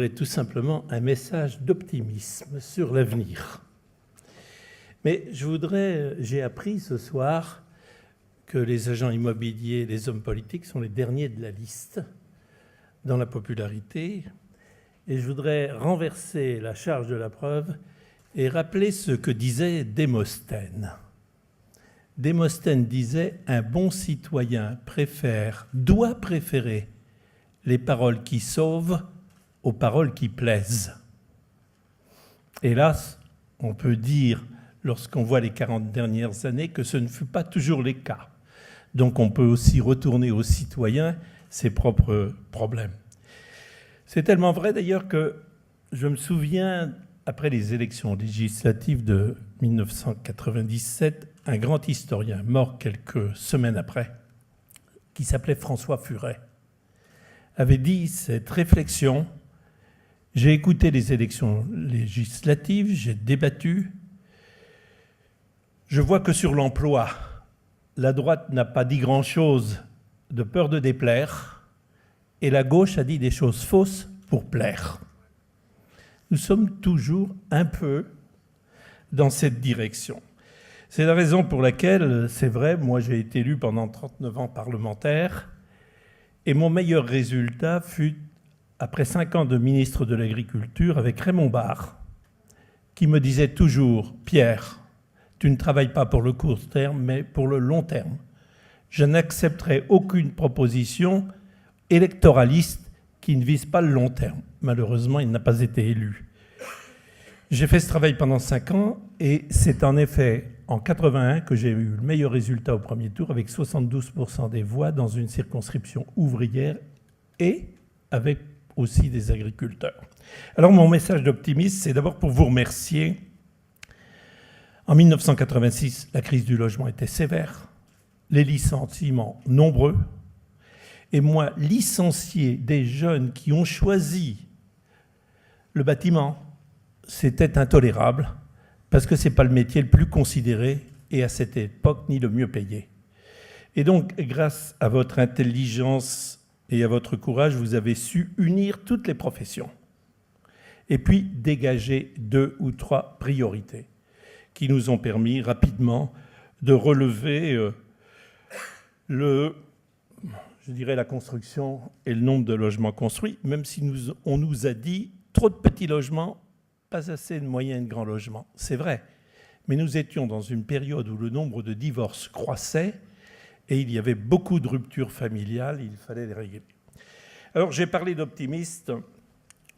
livrer tout simplement un message d'optimisme sur l'avenir. Mais j'ai appris ce soir que les agents immobiliers, les hommes politiques sont les derniers de la liste dans la popularité. Et je voudrais renverser la charge de la preuve et rappeler ce que disait Démosthène. Démosthène disait « Un bon citoyen doit préférer les paroles qui sauvent aux paroles qui plaisent. » Hélas, on peut dire, lorsqu'on voit les 40 dernières années, que ce ne fut pas toujours le cas. Donc on peut aussi retourner aux citoyens ses propres problèmes. C'est tellement vrai d'ailleurs que je me souviens, après les élections législatives de 1997, un grand historien mort quelques semaines après, qui s'appelait François Furet, avait dit cette réflexion: j'ai écouté les élections législatives, j'ai débattu, je vois que sur l'emploi, la droite n'a pas dit grand-chose de peur de déplaire, et la gauche a dit des choses fausses pour plaire. Nous sommes toujours un peu dans cette direction. C'est la raison pour laquelle, c'est vrai, moi j'ai été élu pendant 39 ans parlementaire, et mon meilleur résultat fut, après 5 ans de ministre de l'Agriculture, avec Raymond Barre, qui me disait toujours « Pierre, tu ne travailles pas pour le court terme, mais pour le long terme. Je n'accepterai aucune proposition électoraliste qui ne vise pas le long terme. » Malheureusement, il n'a pas été élu. J'ai fait ce travail pendant 5 ans et c'est en effet en 81 que j'ai eu le meilleur résultat au premier tour, avec 72% des voix dans une circonscription ouvrière et avec aussi des agriculteurs. Alors mon message d'optimisme, c'est d'abord pour vous remercier. En 1986, la crise du logement était sévère, les licenciements nombreux, et moi, licencier des jeunes qui ont choisi le bâtiment, c'était intolérable, parce que ce n'est pas le métier le plus considéré, et à cette époque, ni le mieux payé. Et donc, grâce à votre intelligence et à votre courage, vous avez su unir toutes les professions, et puis dégager 2 ou 3 priorités, qui nous ont permis rapidement de relever la construction et le nombre de logements construits, même si on nous a dit trop de petits logements, pas assez de moyens et de grands logements. C'est vrai, mais nous étions dans une période où le nombre de divorces croissait et il y avait beaucoup de ruptures familiales, il fallait les régler. Alors j'ai parlé d'optimiste,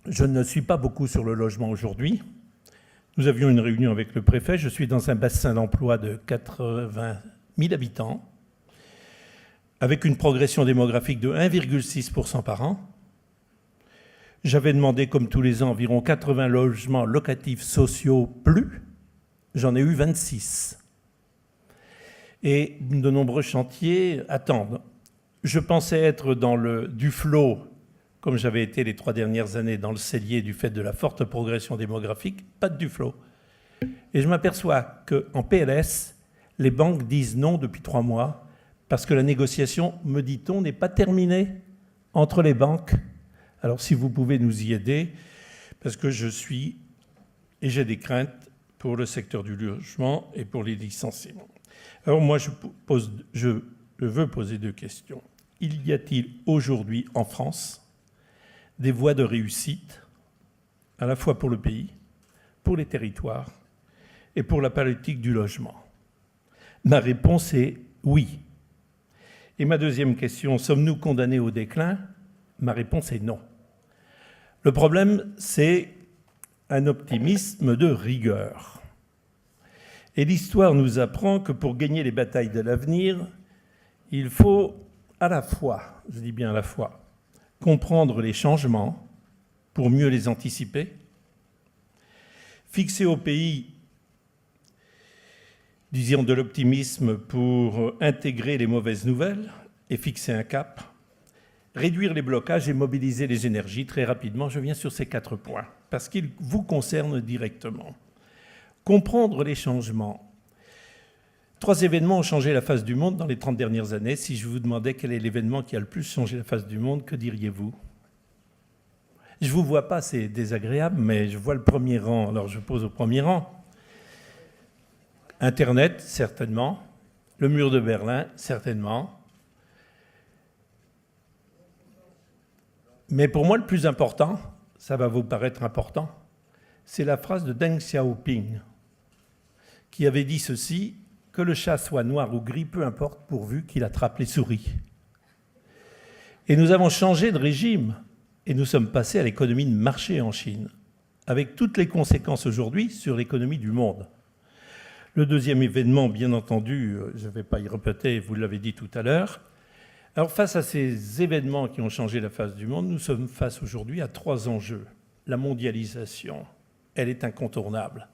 je ne suis pas beaucoup sur le logement aujourd'hui. Nous avions une réunion avec le préfet. Je suis dans un bassin d'emploi de 80 000 habitants, avec une progression démographique de 1,6% par an. J'avais demandé, comme tous les ans, environ 80 logements locatifs sociaux plus. J'en ai eu 26. Et de nombreux chantiers attendent. Je pensais être dans le Duflot, comme j'avais été les 3 dernières années dans le cellier du fait de la forte progression démographique, pas de Duflot. Et je m'aperçois qu'en PLS, les banques disent non depuis 3 mois, parce que la négociation, me dit-on, n'est pas terminée entre les banques. Alors si vous pouvez nous y aider, parce que j'ai des craintes pour le secteur du logement et pour les licenciements. Alors moi, je veux poser 2 questions. Y a-t-il aujourd'hui en France des voies de réussite, à la fois pour le pays, pour les territoires et pour la politique du logement? Ma réponse est oui. Et ma deuxième question, sommes-nous condamnés au déclin? Ma réponse est non. Le problème, c'est un optimisme de rigueur. Et l'histoire nous apprend que pour gagner les batailles de l'avenir, il faut à la fois, je dis bien à la fois, comprendre les changements pour mieux les anticiper, fixer au pays, disons, de l'optimisme pour intégrer les mauvaises nouvelles et fixer un cap, réduire les blocages et mobiliser les énergies. Très rapidement, je viens sur ces 4 points, parce qu'ils vous concernent directement. Comprendre les changements. 3 événements ont changé la face du monde dans les 30 dernières années. Si je vous demandais quel est l'événement qui a le plus changé la face du monde, que diriez-vous? Je ne vous vois pas, c'est désagréable, mais je vois le premier rang, alors je pose au premier rang. Internet, certainement. Le mur de Berlin, certainement. Mais pour moi, le plus important, ça va vous paraître important, c'est la phrase de Deng Xiaoping, qui avait dit ceci, que le chat soit noir ou gris, peu importe, pourvu qu'il attrape les souris. Et nous avons changé de régime, et nous sommes passés à l'économie de marché en Chine, avec toutes les conséquences aujourd'hui sur l'économie du monde. Le deuxième événement, bien entendu, je ne vais pas y répéter, vous l'avez dit tout à l'heure. Alors face à ces événements qui ont changé la face du monde, nous sommes face aujourd'hui à 3 enjeux. La mondialisation, elle est incontournable.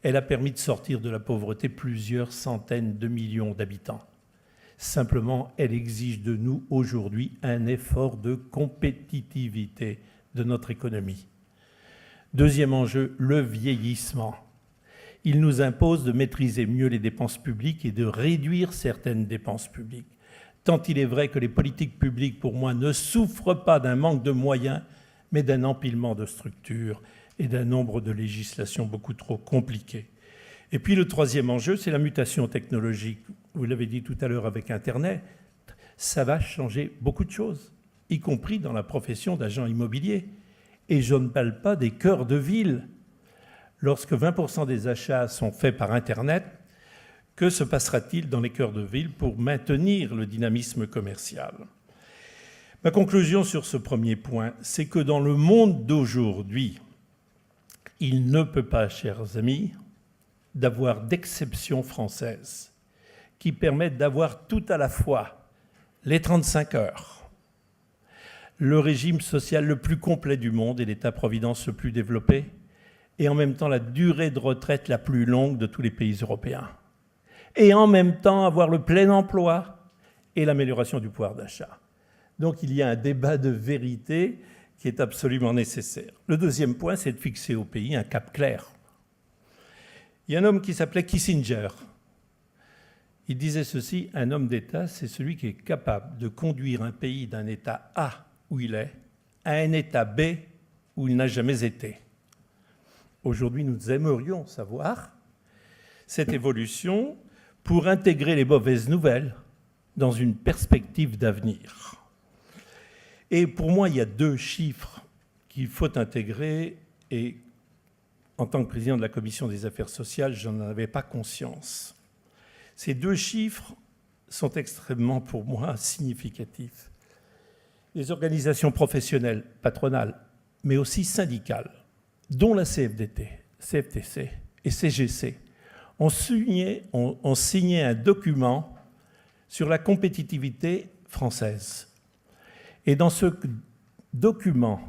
Elle a permis de sortir de la pauvreté plusieurs centaines de millions d'habitants. Simplement, elle exige de nous aujourd'hui un effort de compétitivité de notre économie. Deuxième enjeu, le vieillissement. Il nous impose de maîtriser mieux les dépenses publiques et de réduire certaines dépenses publiques. Tant il est vrai que les politiques publiques, pour moi, ne souffrent pas d'un manque de moyens, mais d'un empilement de structures et d'un nombre de législations beaucoup trop compliquées. Et puis le troisième enjeu, c'est la mutation technologique. Vous l'avez dit tout à l'heure avec Internet, ça va changer beaucoup de choses, y compris dans la profession d'agent immobilier. Et je ne parle pas des cœurs de ville. Lorsque 20% des achats sont faits par Internet, que se passera-t-il dans les cœurs de ville pour maintenir le dynamisme commercial ? Ma conclusion sur ce premier point, c'est que dans le monde d'aujourd'hui, il ne peut pas, chers amis, d'avoir d'exceptions françaises qui permettent d'avoir tout à la fois les 35 heures, le régime social le plus complet du monde et l'État-providence le plus développé, et en même temps la durée de retraite la plus longue de tous les pays européens. Et en même temps avoir le plein emploi et l'amélioration du pouvoir d'achat. Donc il y a un débat de vérité qui est absolument nécessaire. Le deuxième point, c'est de fixer au pays un cap clair. Il y a un homme qui s'appelait Kissinger. Il disait ceci, un homme d'État, c'est celui qui est capable de conduire un pays d'un État A où il est, à un État B où il n'a jamais été. Aujourd'hui, nous aimerions savoir cette évolution pour intégrer les mauvaises nouvelles dans une perspective d'avenir. Et pour moi, il y a 2 chiffres qu'il faut intégrer et en tant que président de la Commission des affaires sociales, je n'en avais pas conscience. Ces 2 chiffres sont extrêmement, pour moi, significatifs. Les organisations professionnelles, patronales, mais aussi syndicales, dont la CFDT, CFTC et CGC, ont signé un document sur la compétitivité française. Et dans ce document,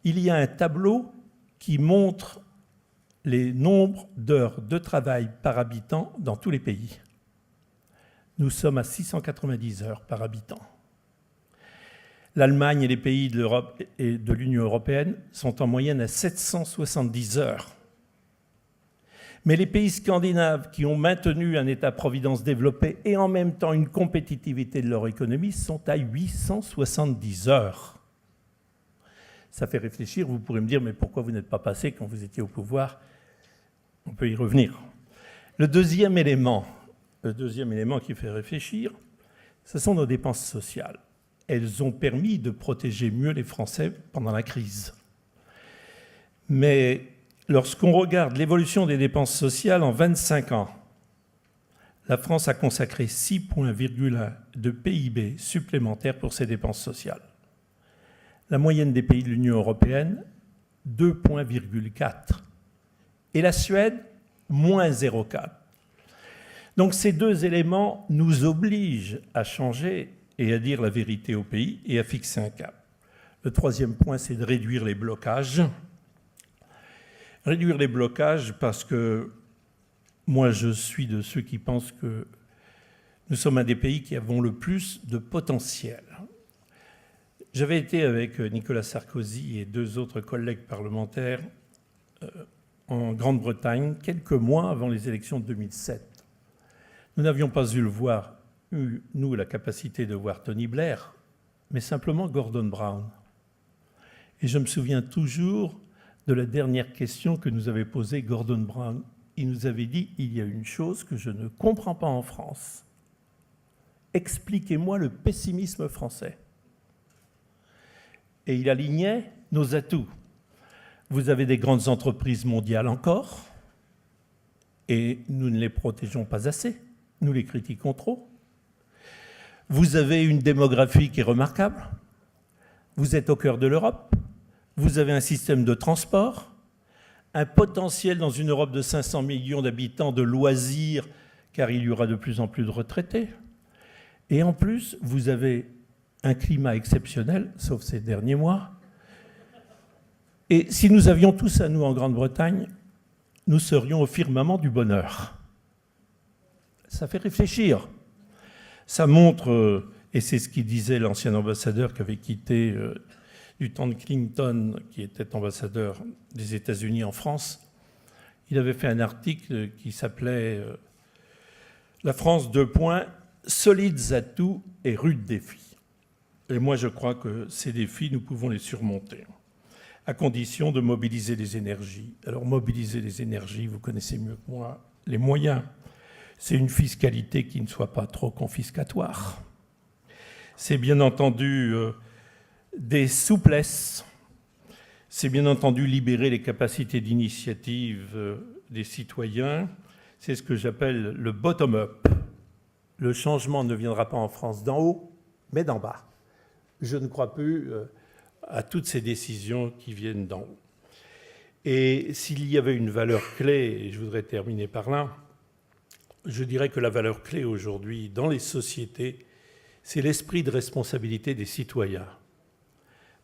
il y a un tableau qui montre les nombres d'heures de travail par habitant dans tous les pays. Nous sommes à 690 heures par habitant. L'Allemagne et les pays de l'Europe et de l'Union européenne sont en moyenne à 770 heures. Mais les pays scandinaves qui ont maintenu un État-providence développé et en même temps une compétitivité de leur économie sont à 870 heures. Ça fait réfléchir, vous pourrez me dire, mais pourquoi vous n'êtes pas passé quand vous étiez au pouvoir ? On peut y revenir. Le deuxième élément qui fait réfléchir, ce sont nos dépenses sociales. Elles ont permis de protéger mieux les Français pendant la crise. Mais lorsqu'on regarde l'évolution des dépenses sociales en 25 ans, la France a consacré 6,1 points de PIB supplémentaires pour ses dépenses sociales. La moyenne des pays de l'Union européenne, 2,4 points. Et la Suède, moins 0,4. Donc ces 2 éléments nous obligent à changer et à dire la vérité au pays et à fixer un cap. Le troisième point, c'est de réduire les blocages. Réduire les blocages parce que moi, je suis de ceux qui pensent que nous sommes un des pays qui avons le plus de potentiel. J'avais été avec Nicolas Sarkozy et 2 autres collègues parlementaires en Grande-Bretagne quelques mois avant les élections de 2007. Nous n'avions pas eu nous, la capacité de voir Tony Blair, mais simplement Gordon Brown. Et je me souviens toujours de la dernière question que nous avait posée Gordon Brown. Il nous avait dit « Il y a une chose que je ne comprends pas en France. Expliquez-moi le pessimisme français. » Et il alignait nos atouts. Vous avez des grandes entreprises mondiales encore, et nous ne les protégeons pas assez, nous les critiquons trop. Vous avez une démographie qui est remarquable, vous êtes au cœur de l'Europe, vous avez un système de transport, un potentiel dans une Europe de 500 millions d'habitants de loisirs, car il y aura de plus en plus de retraités. Et en plus, vous avez un climat exceptionnel, sauf ces derniers mois. Et si nous avions tout ça, nous, en Grande-Bretagne, nous serions au firmament du bonheur. Ça fait réfléchir. Ça montre, et c'est ce qu'il disait l'ancien ambassadeur qui avait quitté du temps de Clinton, qui était ambassadeur des États-Unis en France. Il avait fait un article qui s'appelait « La France, : solides atouts et rudes défis ». Et moi, je crois que ces défis, nous pouvons les surmonter, à condition de mobiliser les énergies. Alors, mobiliser les énergies, vous connaissez mieux que moi les moyens. C'est une fiscalité qui ne soit pas trop confiscatoire. C'est bien entendu des souplesses. C'est bien entendu libérer les capacités d'initiative des citoyens. C'est ce que j'appelle le bottom-up. Le changement ne viendra pas en France d'en haut, mais d'en bas. Je ne crois plus à toutes ces décisions qui viennent d'en haut. Et s'il y avait une valeur clé, et je voudrais terminer par là, je dirais que la valeur clé aujourd'hui dans les sociétés, c'est l'esprit de responsabilité des citoyens.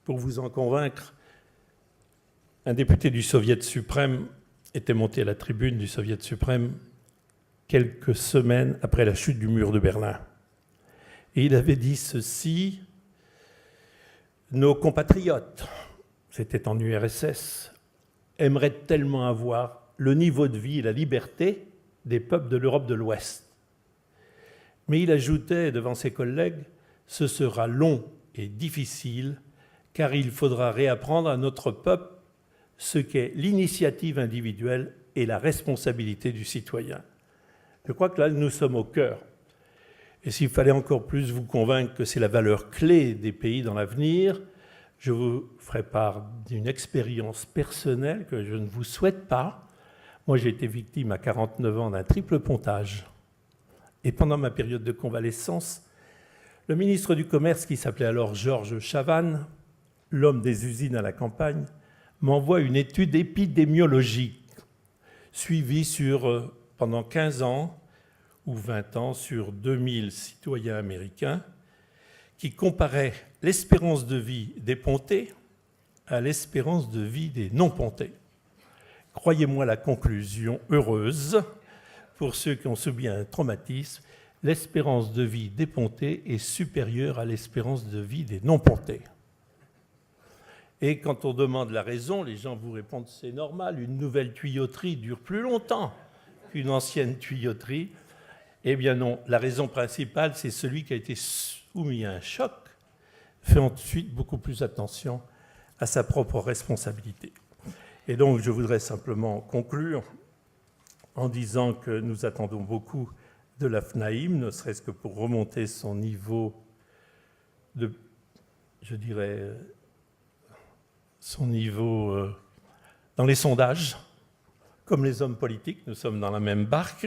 Pour vous en convaincre, un député du Soviet suprême était monté à la tribune du Soviet suprême quelques semaines après la chute du mur de Berlin. Et il avait dit ceci: nos compatriotes, c'était en URSS, aimeraient tellement avoir le niveau de vie et la liberté des peuples de l'Europe de l'Ouest. Mais il ajoutait devant ses collègues, ce sera long et difficile, car il faudra réapprendre à notre peuple ce qu'est l'initiative individuelle et la responsabilité du citoyen. Je crois que là, nous sommes au cœur. Et s'il fallait encore plus vous convaincre que c'est la valeur clé des pays dans l'avenir, je vous ferai part d'une expérience personnelle que je ne vous souhaite pas. Moi, j'ai été victime à 49 ans d'un triple pontage. Et pendant ma période de convalescence, le ministre du Commerce, qui s'appelait alors Georges Chavannes, l'homme des usines à la campagne, m'envoie une étude épidémiologique suivie pendant 15 ans ou 20 ans sur 2000 citoyens américains qui comparait l'espérance de vie des pontés à l'espérance de vie des non-pontés. Croyez-moi la conclusion heureuse, pour ceux qui ont subi un traumatisme, l'espérance de vie des pontés est supérieure à l'espérance de vie des non-pontés. Et quand on demande la raison, les gens vous répondent « c'est normal, une nouvelle tuyauterie dure plus longtemps qu'une ancienne tuyauterie ». Eh bien non, la raison principale, c'est celui qui a été soumis à un choc, fait ensuite beaucoup plus attention à sa propre responsabilité. Et donc, je voudrais simplement conclure en disant que nous attendons beaucoup de la FNAIM, ne serait-ce que pour remonter son niveau de, je dirais, son niveau dans les sondages. Comme les hommes politiques, nous sommes dans la même barque.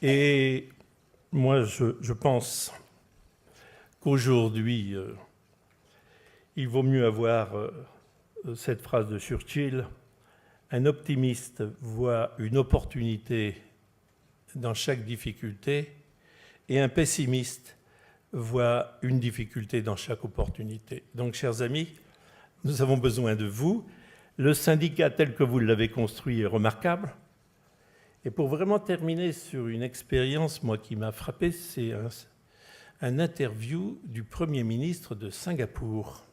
Et moi, je pense qu'aujourd'hui, il vaut mieux avoir cette phrase de Churchill: un optimiste voit une opportunité dans chaque difficulté et un pessimiste voit une difficulté dans chaque opportunité. Donc, chers amis, nous avons besoin de vous. Le syndicat tel que vous l'avez construit est remarquable. Et pour vraiment terminer sur une expérience, moi, qui m'a frappé, c'est un interview du Premier ministre de Singapour.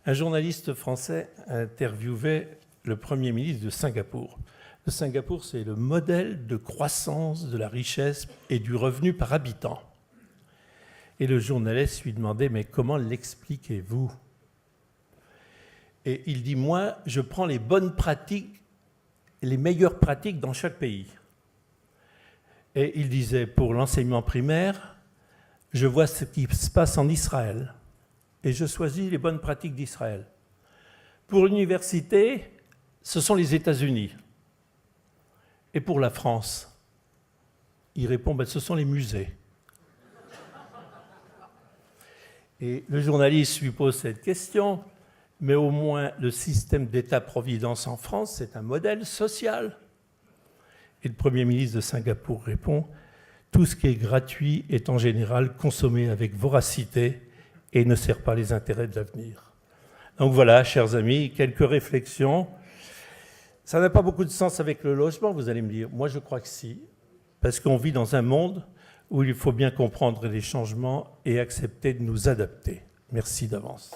Un journaliste français interviewait le Premier ministre de Singapour. Le Singapour, c'est le modèle de croissance de la richesse et du revenu par habitant. Et le journaliste lui demandait « Mais comment l'expliquez-vous » Et il dit, moi, je prends les bonnes pratiques, les meilleures pratiques dans chaque pays. Et il disait, pour l'enseignement primaire, je vois ce qui se passe en Israël et je choisis les bonnes pratiques d'Israël. Pour l'université, ce sont les États-Unis. Et pour la France, il répond, ce sont les musées. Et le journaliste lui pose cette question, mais au moins le système d'État-providence en France, c'est un modèle social. Et le Premier ministre de Singapour répond, tout ce qui est gratuit est en général consommé avec voracité et ne sert pas les intérêts de l'avenir. Donc voilà, chers amis, quelques réflexions. Ça n'a pas beaucoup de sens avec le logement, vous allez me dire. Moi, je crois que si, parce qu'on vit dans un monde où il faut bien comprendre les changements et accepter de nous adapter. Merci d'avance.